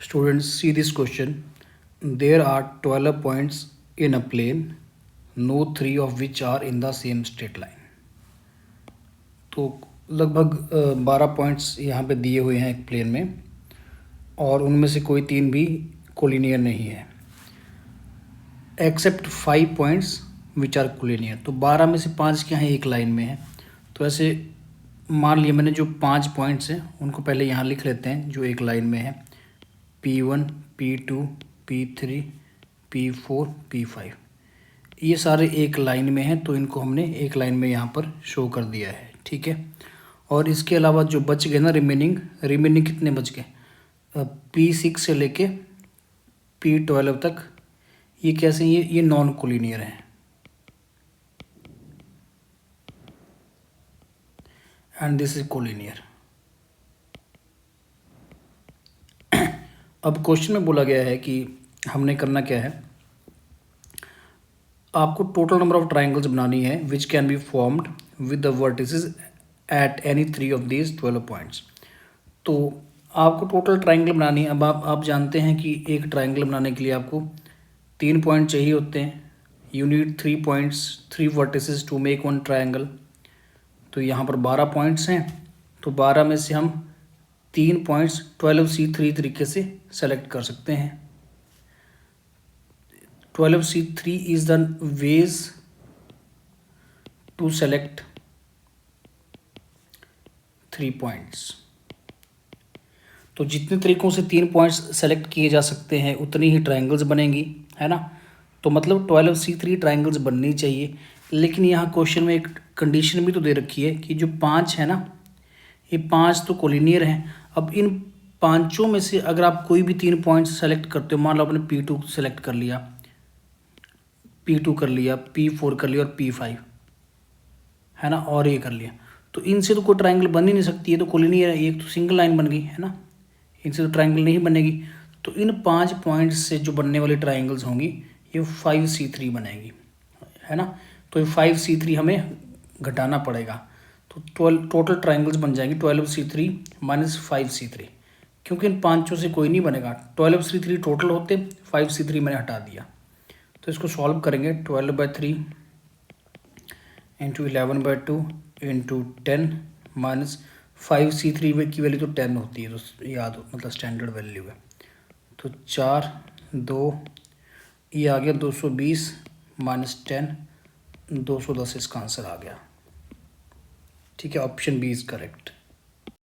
Students, see this question. There are 12 points in a plane, no 3 of which are in the same straight line. तो लगभग 12 points यहाँ पे दिए हुए हैं एक प्लेन में और उनमें से कोई 3 भी कोलिनियर नहीं है except 5 points which are collinear. तो 12 में से 5 क्या हैं एक लाइन में है। तो ऐसे मान लिया मैंने जो 5 पॉइंट्स हैं उनको पहले यहाँ लिख लेते हैं जो एक लाइन में है P1, P2, P3, P4, P5। ये सारे एक लाइन में हैं तो इनको हमने एक लाइन में यहाँ पर शो कर दिया है, ठीक है। और इसके अलावा जो बच गए ना रिमेनिंग कितने बच गए P6 से लेके P12 तक, ये कैसे ये नॉन कोलिनियर हैं एंड दिस इज कोलिनियर। अब क्वेश्चन में बोला गया है कि हमने करना क्या है, आपको टोटल नंबर ऑफ ट्राइंगल्स बनानी है which can be formed with the vertices at any 3 of these 12 points. तो आपको टोटल ट्राइंगल बनानी है। अब आप जानते हैं कि एक ट्राइंगल बनाने के लिए आपको 3 पॉइंट चाहिए होते हैं। You need 3 points 3 vertices to make one triangle. तो यहाँ पर 12 पॉइंट्स हैं तो 12 में से हम 3 पॉइंट्स 12C3 तरीके से सेलेक्ट कर सकते हैं। 12C3 is the ways to select 3 points। तो जितने तरीकों से 3 पॉइंट्स सेलेक्ट किए जा सकते हैं उतनी ही ट्राइंगल्स बनेंगी, है ना। तो मतलब 12C3 ट्राइंगल्स बननी चाहिए। लेकिन यहाँ क्वेश्चन में एक कंडीशन भी तो दे रखी है कि जो 5 है ना, ये 5 तो कोलिनियर हैं। अब इन 5 में से अगर आप कोई भी 3 पॉइंट्स सेलेक्ट करते हो, मान लो आपने P2 सेलेक्ट कर लिया, P2 कर लिया, P4 कर लिया और P5, है ना, और ये कर लिया, तो इनसे तो कोई ट्राइंगल बन ही नहीं सकती है। तो कोलिनियर है, एक तो सिंगल लाइन बन गई, है ना, इनसे तो ट्राइंगल नहीं बनेगी। तो इन 5 पॉइंट्स से जो बनने वाली ट्राइंगल्स होंगी ये 5C3 बनेगी, है ना। तो ये 5C3 हमें घटाना पड़ेगा तो 12 टोटल ट्राइंगल्स बन जाएंगे 12C3 माइनस 5C3, क्योंकि इन 5 से कोई नहीं बनेगा। 12C3 टोटल होते, 5C3 मैंने हटा दिया। तो इसको सॉल्व करेंगे 12/3 इंटू 11/2 इंटू 10 माइनस 5C3 की वैल्यू तो 10 होती है, तो याद हो, मतलब स्टैंडर्ड वैल्यू है। तो 4 2 ये आ गया 220 माइनस 10 210 इसका आंसर आ गया, ठीक है। Option B is correct.